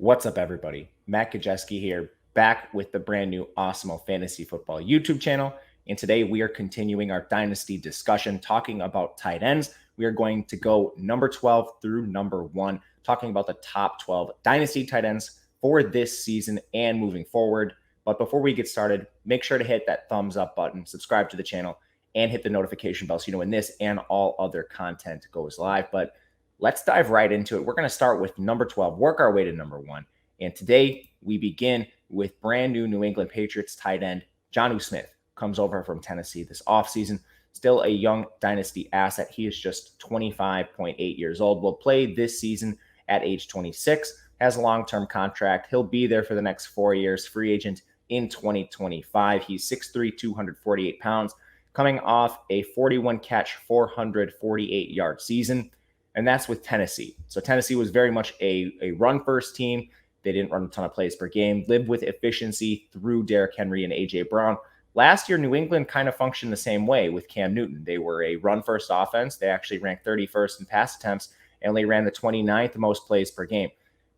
What's up, everybody? Matt Gajewski here, back with the brand new Awesemo Fantasy Football YouTube channel. And today we are continuing our Dynasty discussion, talking about tight ends. We are going to go number 12 through number 1, talking about the top 12 Dynasty tight ends for this season and moving forward. But before we get started, make sure to hit that thumbs up button, subscribe to the channel, and hit the notification bell so you know when this and all other content goes live. But let's dive right into it. We're going to start with number 12, work our way to number 1. And today we begin with brand new New England Patriots tight end, Jonnu Smith. Comes over from Tennessee this offseason. Still a young dynasty asset. He is just 25.8 years old. Will play this season at age 26. Has a long-term contract. He'll be there for the next 4 years. Free agent in 2025. He's 6'3", 248 pounds. Coming off a 41-catch, 448-yard season. And that's with Tennessee. So Tennessee was very much a run-first team. They didn't run a ton of plays per game. Lived with efficiency through Derrick Henry and A.J. Brown. Last year, New England kind of functioned the same way with Cam Newton. They were a run-first offense. They actually ranked 31st in pass attempts and they ran the 29th most plays per game.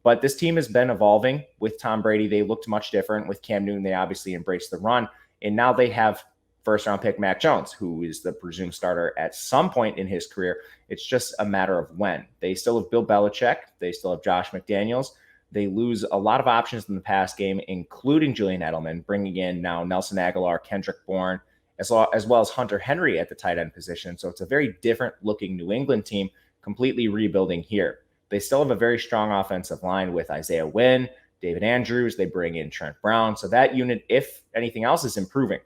But this team has been evolving with Tom Brady. They looked much different. With Cam Newton, they obviously embraced the run. And now they have first-round pick Mac Jones, who is the presumed starter at some point in his career. It's just a matter of when. They still have Bill Belichick. They still have Josh McDaniels. They lose a lot of options in the pass game, including Julian Edelman, bringing in now Nelson Aguilar, Kendrick Bourne, as well as Hunter Henry at the tight end position. So it's a very different-looking New England team, completely rebuilding here. They still have a very strong offensive line with Isaiah Wynn, David Andrews. They bring in Trent Brown. So that unit, if anything else, is improving.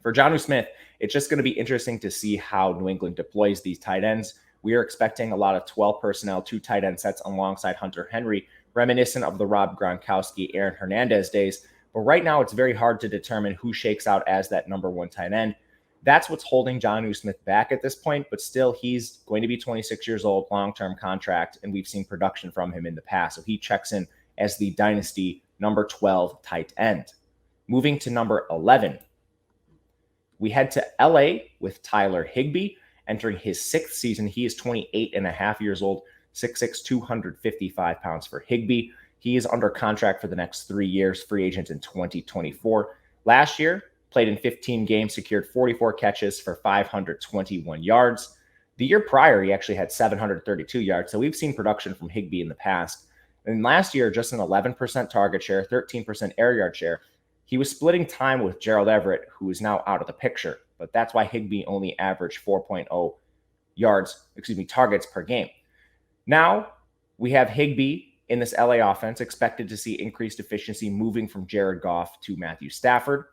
For Jonnu Smith, it's just going to be interesting to see how New England deploys these tight ends. We are expecting a lot of 12 personnel, 2 tight end sets alongside Hunter Henry, reminiscent of the Rob Gronkowski, Aaron Hernandez days. But right now, it's very hard to determine who shakes out as that number 1 tight end. That's what's holding Jonnu Smith back at this point, but still, he's going to be 26 years old, long-term contract, and we've seen production from him in the past. So he checks in as the dynasty number 12 tight end. Moving to number 11. We head to LA with Tyler Higbee entering his 6th season. He is 28 and a half years old, 6'6", 255 pounds for Higbee. He is under contract for the next 3 years, free agent in 2024. Last year, played in 15 games, secured 44 catches for 521 yards. The year prior, he actually had 732 yards. So we've seen production from Higbee in the past. And last year, just an 11% target share, 13% air yard share. He was splitting time with Gerald Everett, who is now out of the picture. But that's why Higbee only averaged 4.0 targets per game. Now we have Higbee in this LA offense expected to see increased efficiency moving from Jared Goff to Matthew Stafford.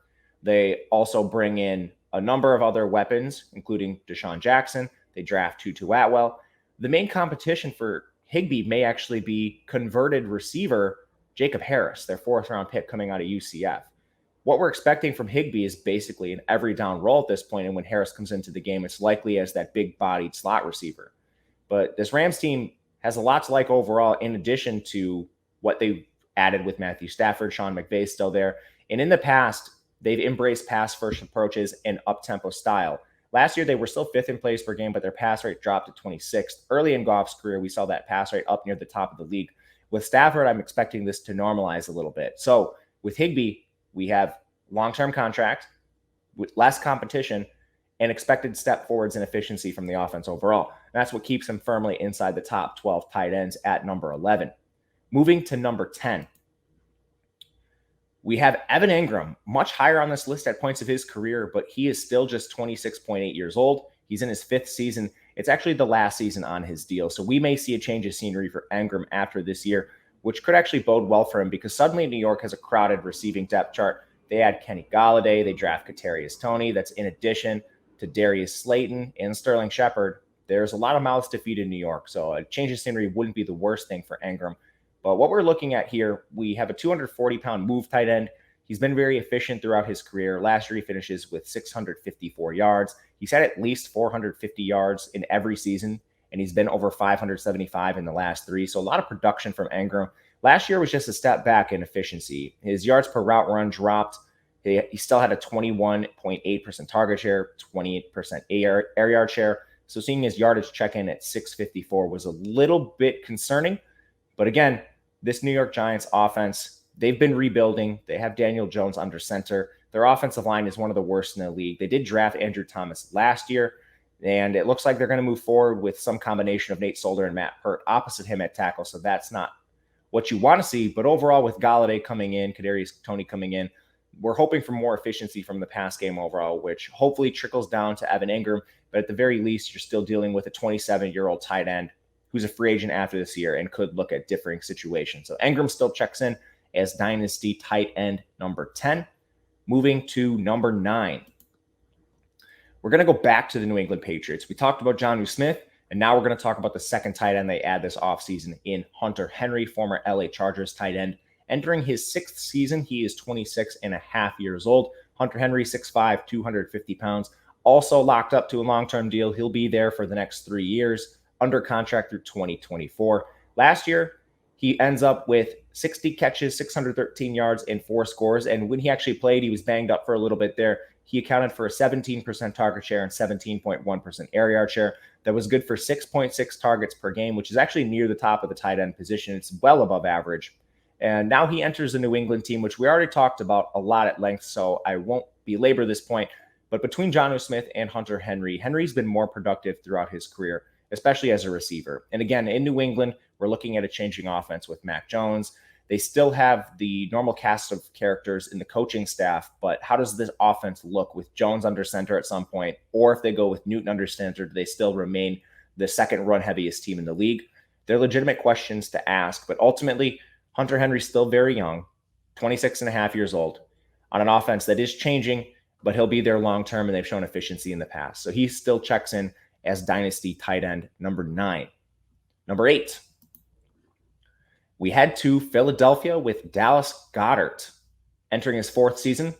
They also bring in a number of other weapons, including Deshaun Jackson. They draft Tutu Atwell. The main competition for Higbee may actually be converted receiver Jacob Harris, their 4th-round pick coming out of UCF. What we're expecting from Higbee is basically an every down role at this point, and when Harris comes into the game, it's likely as that big-bodied slot receiver. But this Rams team has a lot to like overall, in addition to what they added with Matthew Stafford. Sean McVay is still there. And in the past, they've embraced pass-first approaches and up-tempo style. Last year, they were still 5th in plays per game, but their pass rate dropped to 26th. Early in Goff's career, we saw that pass rate up near the top of the league. With Stafford, I'm expecting this to normalize a little bit. So with Higbee, we have long-term contract with less competition and expected step forwards in efficiency from the offense overall. And that's what keeps him firmly inside the top 12 tight ends at number 11. Moving to number 10. We have Evan Engram, much higher on this list at points of his career, but he is still just 26.8 years old. He's in his 5th season. It's actually the last season on his deal. So we may see a change of scenery for Engram after this year, which could actually bode well for him because suddenly New York has a crowded receiving depth chart. They add Kenny Golladay. They draft Kadarius Toney. That's in addition to Darius Slayton and Sterling Shepard. There's a lot of mouths to feed in New York, so a change of scenery wouldn't be the worst thing for Engram. But what we're looking at here, we have a 240-pound move tight end. He's been very efficient throughout his career. Last year, he finishes with 654 yards. He's had at least 450 yards in every season, and he's been over 575 in the last 3. So a lot of production from Engram. Last year was just a step back in efficiency. His yards per route run dropped. He still had a 21.8% target share, 28% air yard share. So seeing his yardage check in at 654 was a little bit concerning. But again, this New York Giants offense, they've been rebuilding. They have Daniel Jones under center. Their offensive line is one of the worst in the league. They did draft Andrew Thomas last year, and it looks like they're going to move forward with some combination of Nate Solder and Matt Pert opposite him at tackle, so that's not what you want to see. But overall, with Golladay coming in, Kadarius Toney coming in, we're hoping for more efficiency from the pass game overall, which hopefully trickles down to Evan Engram. But at the very least, you're still dealing with a 27-year-old tight end who's a free agent after this year and could look at differing situations. So Engram still checks in as Dynasty tight end number 10. Moving to number 9. We're going to go back to the New England Patriots. We talked about Jonnu Smith, and now we're going to talk about the second tight end they add this offseason in Hunter Henry, former LA Chargers tight end. Entering his 6th season, he is 26 and a half years old. Hunter Henry, 6'5", 250 pounds. Also locked up to a long-term deal. He'll be there for the next 3 years, under contract through 2024. Last year, he ends up with 60 catches, 613 yards, and 4 scores. And when he actually played, he was banged up for a little bit there. He accounted for a 17% target share and 17.1% air yard share. That was good for 6.6 targets per game, which is actually near the top of the tight end position. It's well above average. And now he enters the New England team, which we already talked about a lot at length, so I won't belabor this point. But between Jonnu Smith and Hunter Henry, Henry's been more productive throughout his career, especially as a receiver. And again, in New England, we're looking at a changing offense with Mac Jones. They still have the normal cast of characters in the coaching staff, but how does this offense look with Jones under center at some point? Or if they go with Newton under center, do they still remain the second run heaviest team in the league? They're legitimate questions to ask, but ultimately, Hunter Henry's still very young, 26 and a half years old, on an offense that is changing, but he'll be there long-term, and they've shown efficiency in the past. So he still checks in as Dynasty tight end number 9. Number 8, we head to Philadelphia with Dallas Goedert. Entering his 4th season,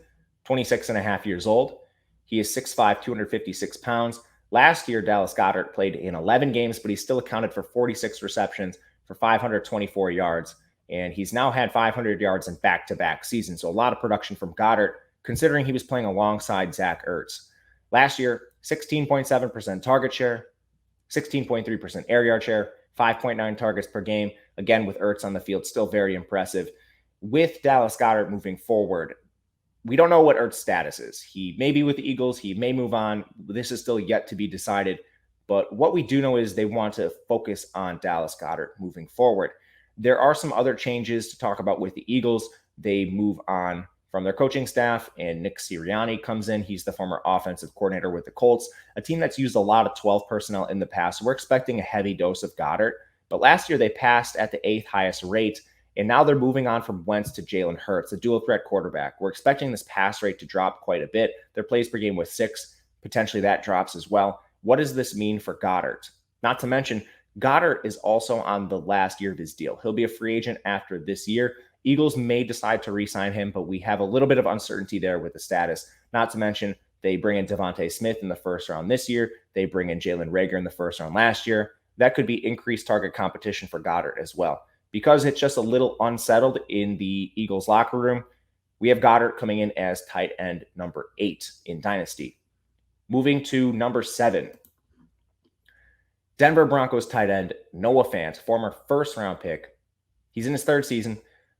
26 and a half years old. He is 6'5", 256 pounds. Last year, Dallas Goedert played in 11 games, but he still accounted for 46 receptions for 524 yards. And he's now had 500 yards in back-to-back seasons. So a lot of production from Goedert, considering he was playing alongside Zach Ertz. Last year, 16.7% target share, 16.3% air yard share, 5.9 targets per game. Again, with Ertz on the field, still very impressive. With Dallas Goedert moving forward, we don't know what Ertz's status is. He may be with the Eagles. He may move on. This is still yet to be decided. But what we do know is they want to focus on Dallas Goedert moving forward. There are some other changes to talk about with the Eagles. They move on from their coaching staff, and Nick Sirianni comes in. He's the former offensive coordinator with the Colts, a team that's used a lot of 12 personnel in the past. We're expecting a heavy dose of Goedert, but last year they passed at the 8th highest rate, and now they're moving on from Wentz to Jalen Hurts, a dual-threat quarterback. We're expecting this pass rate to drop quite a bit. Their plays per game with 6, potentially that drops as well. What does this mean for Goedert? Not to mention, Goedert is also on the last year of his deal. He'll be a free agent after this year. Eagles may decide to re-sign him, but we have a little bit of uncertainty there with the status. Not to mention, they bring in Devontae Smith in the first round this year. They bring in Jalen Reagor in the first round last year. That could be increased target competition for Goedert as well. Because it's just a little unsettled in the Eagles locker room, we have Goedert coming in as tight end number 8 in Dynasty. Moving to number 7. Denver Broncos tight end Noah Fant, former first-round pick. He's in his 3rd season,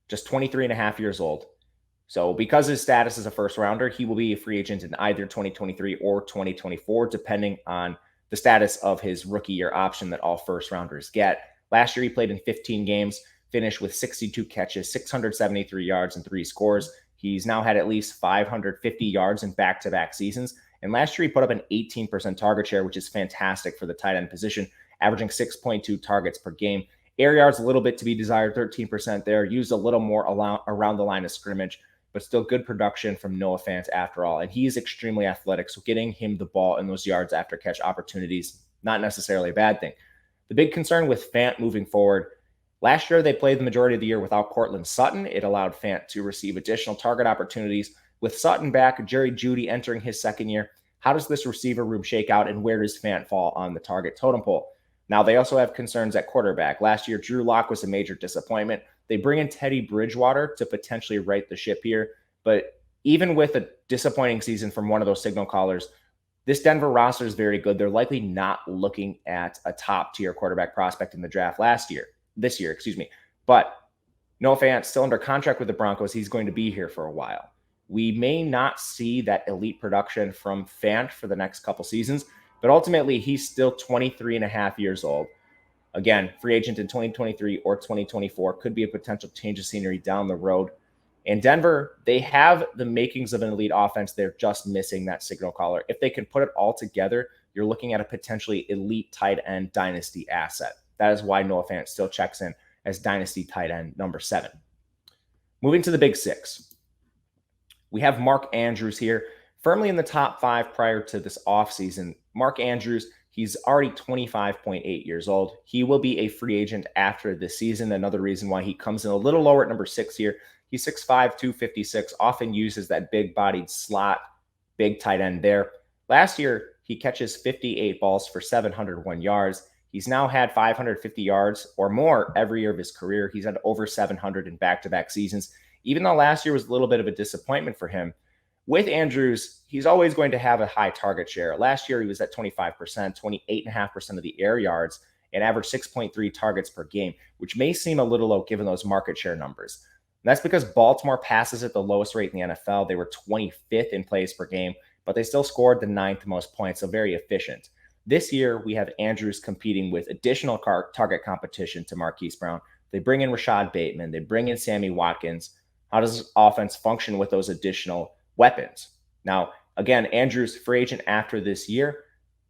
just 23 and a half years old. So because his status as a first-rounder, he will be a free agent in either 2023 or 2024, depending on the status of his rookie year option that all first-rounders get. Last year, he played in 15 games, finished with 62 catches, 673 yards, and 3 scores. He's now had at least 550 yards in back-to-back seasons. And last year, he put up an 18% target share, which is fantastic for the tight end position, averaging 6.2 targets per game. Air yards a little bit to be desired, 13% there. Used a little more around the line of scrimmage, but still good production from Noah Fant after all. And he is extremely athletic, so getting him the ball in those yards after catch opportunities, not necessarily a bad thing. The big concern with Fant moving forward, last year they played the majority of the year without Cortland Sutton. It allowed Fant to receive additional target opportunities. With Sutton back, Jerry Jeudy entering his 2nd year, how does this receiver room shake out, and where does Fant fall on the target totem pole? Now, they also have concerns at quarterback. Last year, Drew Lock was a major disappointment. They bring in Teddy Bridgewater to potentially right the ship here. But even with a disappointing season from one of those signal callers, this Denver roster is very good. They're likely not looking at a top-tier quarterback prospect in the draft this year. But Noah Fant still under contract with the Broncos. He's going to be here for a while. We may not see that elite production from Fant for the next couple seasons, but ultimately he's still 23 and a half years old. Again, free agent in 2023 or 2024, could be a potential change of scenery down the road. And Denver, they have the makings of an elite offense. They're just missing that signal caller. If they can put it all together, you're looking at a potentially elite tight end dynasty asset. That is why Noah Fant still checks in as dynasty tight end number 7. Moving to the big 6. We have Mark Andrews here, firmly in the top 5 prior to this offseason. Mark Andrews, he's already 25.8 years old. He will be a free agent after this season. Another reason why he comes in a little lower at number 6 here. He's 6'5", 256, often uses that big-bodied slot, big tight end there. Last year, he catches 58 balls for 701 yards. He's now had 550 yards or more every year of his career. He's had over 700 in back-to-back seasons. Even though last year was a little bit of a disappointment for him, with Andrews, he's always going to have a high target share. Last year, he was at 25%, 28.5% of the air yards, and averaged 6.3 targets per game, which may seem a little low given those market share numbers. And that's because Baltimore passes at the lowest rate in the NFL. They were 25th in plays per game, but they still scored the 9th most points, so very efficient. This year, we have Andrews competing with additional target competition to Marquise Brown. They bring in Rashad Bateman. They bring in Sammy Watkins. How does this offense function with those additional weapons? Now, again, Andrews, free agent after this year.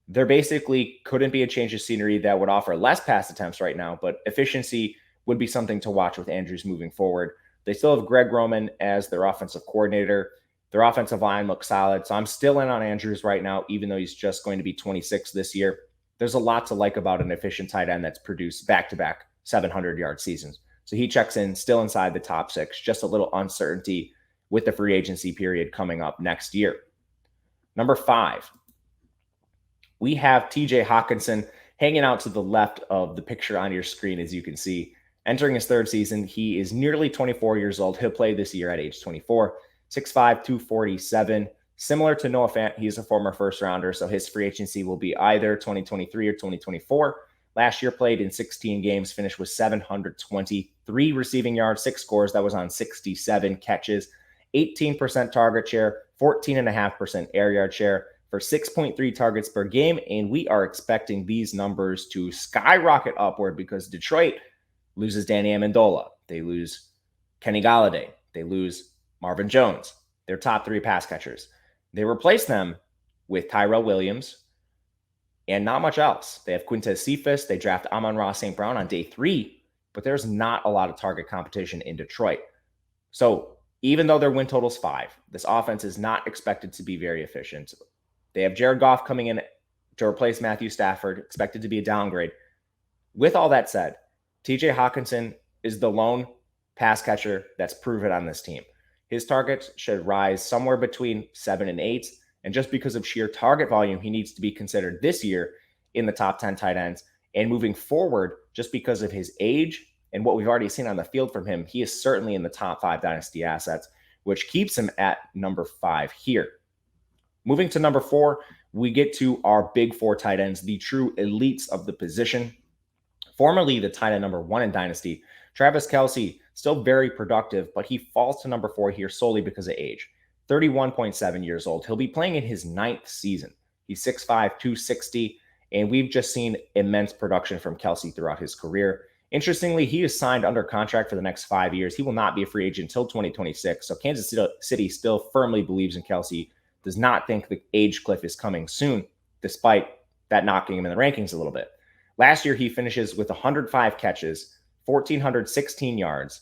There basically couldn't be a change of scenery that would offer less pass attempts right now, but efficiency would be something to watch with Andrews moving forward. They still have Greg Roman as their offensive coordinator. Their offensive line looks solid. So I'm still in on Andrews right now, even though he's just going to be 26 this year. There's a lot to like about an efficient tight end that's produced back-to-back 700-yard seasons. So he checks in still inside the top 6, just a little uncertainty with the free agency period coming up next year. Number 5, we have TJ Hockenson hanging out to the left of the picture on your screen, as you can see. Entering his 3rd season, he is nearly 24 years old. He'll play this year at age 24, 6'5", 247. Similar to Noah Fant, he's a former first-rounder, so his free agency will be either 2023 or 2024. Last year played in 16 games, finished with 723 receiving yards, 6 scores. That was on 67 catches, 18% target share, 14.5% air yard share for 6.3 targets per game, and we are expecting these numbers to skyrocket upward because Detroit loses Danny Amendola. They lose Kenny Golladay. They lose Marvin Jones, their top 3 pass catchers. They replace them with Tyrell Williams and not much else. They have Quintez Cephas. They draft Amon-Ra St. Brown on day 3, but there's not a lot of target competition in Detroit. So even though their win total's 5, this offense is not expected to be very efficient. They have Jared Goff coming in to replace Matthew Stafford, expected to be a downgrade. With all that said, TJ Hockenson is the lone pass catcher that's proven on this team. His targets should rise somewhere between 7 and 8. And just because of sheer target volume, he needs to be considered this year in the top 10 tight ends. And moving forward, just because of his age and what we've already seen on the field from him, he is certainly in the top 5 dynasty assets, which keeps him at number 5 here. Moving to number 4, we get to our big 4 tight ends, the true elites of the position. Formerly the tight end number 1 in Dynasty, Travis Kelce, still very productive, but he falls to number 4 here solely because of age. 31.7 years old. He'll be playing in his 9th season. He's 6'5", 260, and we've just seen immense production from Kelce throughout his career. Interestingly, he is signed under contract for the next 5 years. He will not be a free agent until 2026, so Kansas City still firmly believes in Kelce, does not think the age cliff is coming soon, despite that knocking him in the rankings a little bit. Last year, he finishes with 105 catches, 1,416 yards,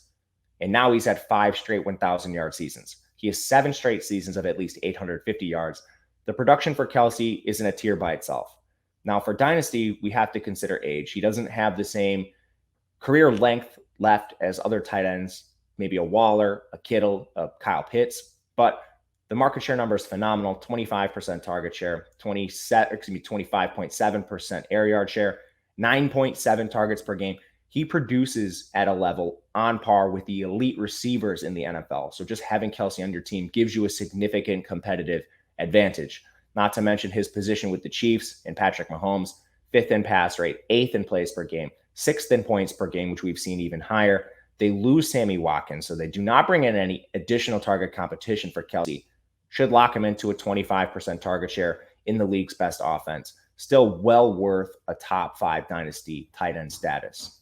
and now he's had 5 straight 1,000-yard seasons. He has 7 straight seasons of at least 850 yards. The production for Kelce is in a tier by itself. Now, for Dynasty, we have to consider age. He doesn't have the same career length left as other tight ends, maybe a Waller, a Kittle, a Kyle Pitts, but the market share number is phenomenal. 25% target share, 25.7% air yard share, 9.7 targets per game. He produces at a level on par with the elite receivers in the NFL. So just having Kelce on your team gives you a significant competitive advantage. Not to mention his position with the Chiefs and Patrick Mahomes, 5th in pass rate, 8th in plays per game, 6th in points per game, which we've seen even higher, They lose Sammy Watkins, so they do not bring in any additional target competition for Kelce. Should lock him into a 25% target share in the league's best offense. Still well worth a top 5 dynasty tight end status.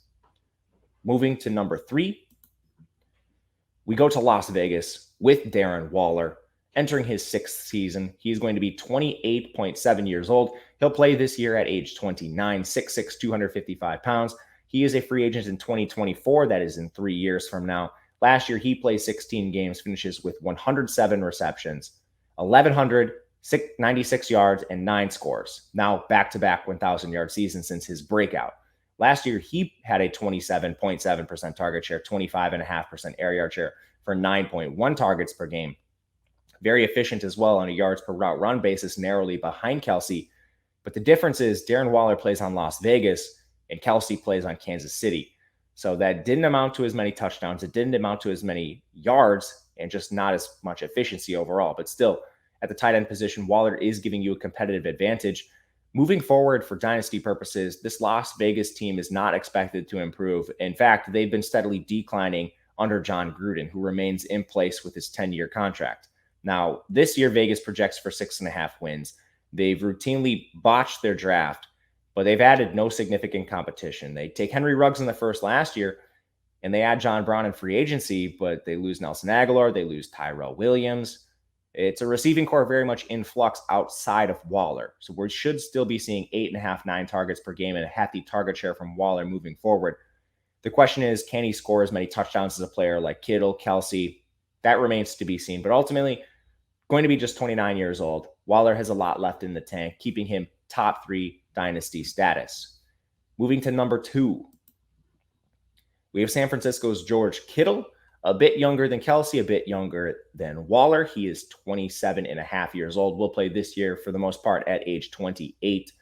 Moving to number 3, we go to Las Vegas with Darren Waller. Entering his 6th season, he's going to be 28.7 years old. He'll play this year at age 29, 6'6", 255 pounds. He is a free agent in 2024. That is in 3 years from now. Last year, he played 16 games, finishes with 107 receptions, 1,196 yards, and 9 scores. Now, back-to-back 1,000-yard season since his breakout. Last year, he had a 27.7% target share, 25.5% air yard share for 9.1 targets per game. Very efficient as well on a yards per route run basis, narrowly behind Kelce. But the difference is Darren Waller plays on Las Vegas and Kelce plays on Kansas City. So that didn't amount to as many touchdowns. It didn't amount to as many yards and just not as much efficiency overall. But still, at the tight end position, Waller is giving you a competitive advantage. Moving forward for dynasty purposes, this Las Vegas team is not expected to improve. In fact, they've been steadily declining under Jon Gruden, who remains in place with his 10-year contract. Now, this year, Vegas projects for 6.5 wins. They've routinely botched their draft, but they've added no significant competition. They take Henry Ruggs in the first last year, and they add John Brown in free agency, but they lose Nelson Aguilar. They lose Tyrell Williams. It's a receiving core very much in flux outside of Waller. So we should still be seeing 8.5, 9 targets per game and a hefty target share from Waller moving forward. The question is, can he score as many touchdowns as a player like Kittle, Kelce? That remains to be seen. But ultimately, going to be just 29 years old. Waller has a lot left in the tank, keeping him top 3 dynasty status. Moving to number 2, we have San Francisco's George Kittle. A bit younger than Kelce, a bit younger than Waller. He is 27.5 years old. Will play this year for the most part at age 28.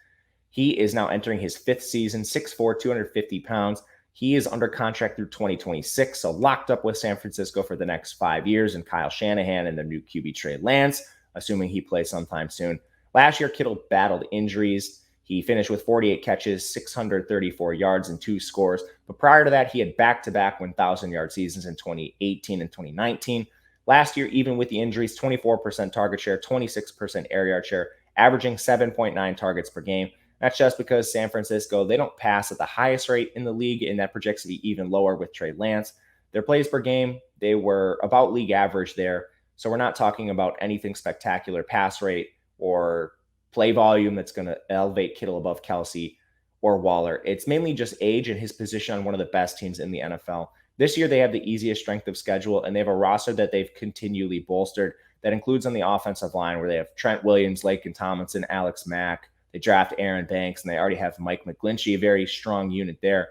He is now entering his 5th season, 6'4", 250 pounds. He is under contract through 2026, so locked up with San Francisco for the next 5 years, and Kyle Shanahan and their new QB Trey Lance, assuming he plays sometime soon. Last year, Kittle battled injuries. He finished with 48 catches, 634 yards, and 2 scores. But prior to that, he had back-to-back 1,000-yard seasons in 2018 and 2019. Last year, even with the injuries, 24% target share, 26% air yard share, averaging 7.9 targets per game. That's just because San Francisco, they don't pass at the highest rate in the league, and that projects to be even lower with Trey Lance. Their plays per game, they were about league average there. So we're not talking about anything spectacular pass rate or play volume that's going to elevate Kittle above Kelce or Waller. It's mainly just age and his position on one of the best teams in the NFL. This year, they have the easiest strength of schedule, and they have a roster that they've continually bolstered. That includes on the offensive line, where they have Trent Williams, Laken Tomlinson, Alex Mack. They draft Aaron Banks, and they already have Mike McGlinchey, a very strong unit there.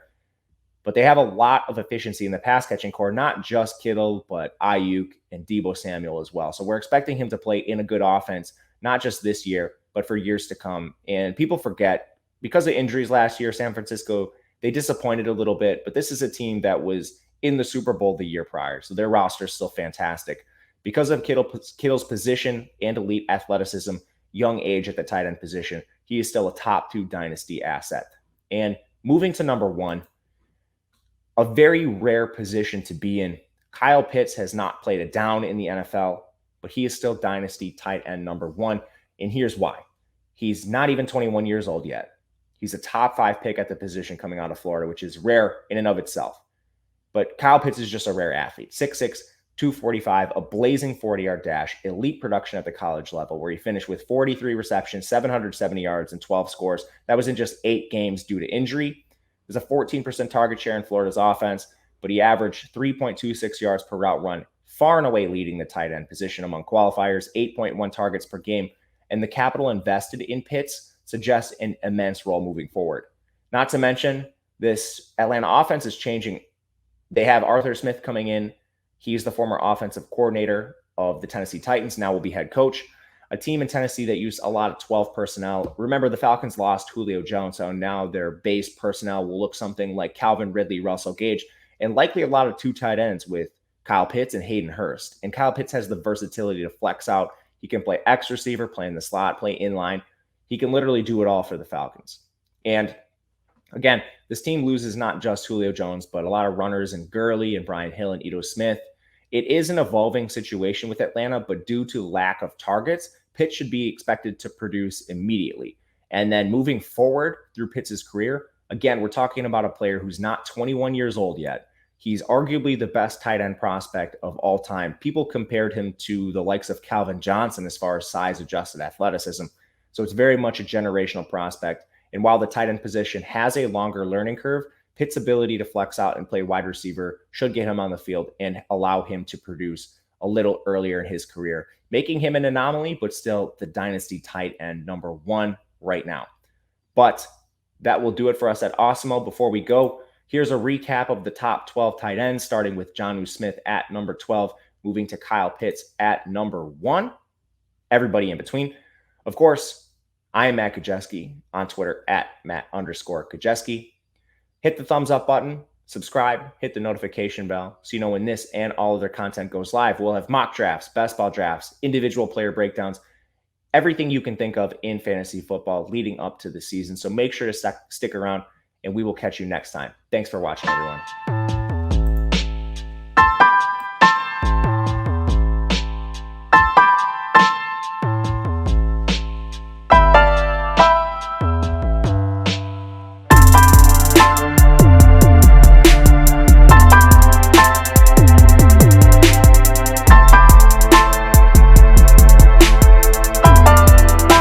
But they have a lot of efficiency in the pass-catching core, not just Kittle, but Ayuk and Deebo Samuel as well. So we're expecting him to play in a good offense, not just this year, but for years to come. And people forget, because of injuries last year, San Francisco, they disappointed a little bit, but this is a team that was in the Super Bowl the year prior. So their roster is still fantastic. Because of Kittle's position and elite athleticism, young age at the tight end position, he is still a top 2 dynasty asset. And moving to number 1, a very rare position to be in. Kyle Pitts has not played it down in the NFL, but he is still dynasty tight end number 1. And here's why. He's not even 21 years old yet. He's a top 5 pick at the position coming out of Florida, which is rare in and of itself. But Kyle Pitts is just a rare athlete. 6'6", 245, a blazing 40-yard dash, elite production at the college level, where he finished with 43 receptions, 770 yards, and 12 scores. That was in just 8 games due to injury. There's a 14% target share in Florida's offense, but he averaged 3.26 yards per route run, far and away leading the tight end position among qualifiers, 8.1 targets per game. And the capital invested in Pitts suggests an immense role moving forward. Not to mention, this Atlanta offense is changing. They have Arthur Smith coming in. He's the former offensive coordinator of the Tennessee Titans, now will be head coach. A team in Tennessee that used a lot of 12 personnel. Remember, the Falcons lost Julio Jones, so now their base personnel will look something like Calvin Ridley, Russell Gage, and likely a lot of 2 tight ends with Kyle Pitts and Hayden Hurst. And Kyle Pitts has the versatility to flex out. He can play X receiver, play in the slot, play inline. He can literally do it all for the Falcons. And Again, this team loses not just Julio Jones, but a lot of runners and Gurley and Brian Hill and Ito Smith. It is an evolving situation with Atlanta, but due to lack of targets, Pitts should be expected to produce immediately. And then moving forward through Pitts' career, again, we're talking about a player who's not 21 years old yet. He's arguably the best tight end prospect of all time. People compared him to the likes of Calvin Johnson as far as size-adjusted athleticism. So it's very much a generational prospect. And while the tight end position has a longer learning curve, Pitt's ability to flex out and play wide receiver should get him on the field and allow him to produce a little earlier in his career, making him an anomaly, but still the dynasty tight end number 1 right now. But that will do it for us at Awesemo. Before we go, here's a recap of the top 12 tight ends, starting with Jonnu Smith at number 12, moving to Kyle Pitts at number 1, everybody in between. Of course, I am Matt Gajewski on Twitter at Matt_Gajewski. Hit the thumbs up button, subscribe, hit the notification bell so you know when this and all other content goes live. We'll have mock drafts, best ball drafts, individual player breakdowns, everything you can think of in fantasy football leading up to the season. So make sure to stick around, and we will catch you next time. Thanks for watching, everyone.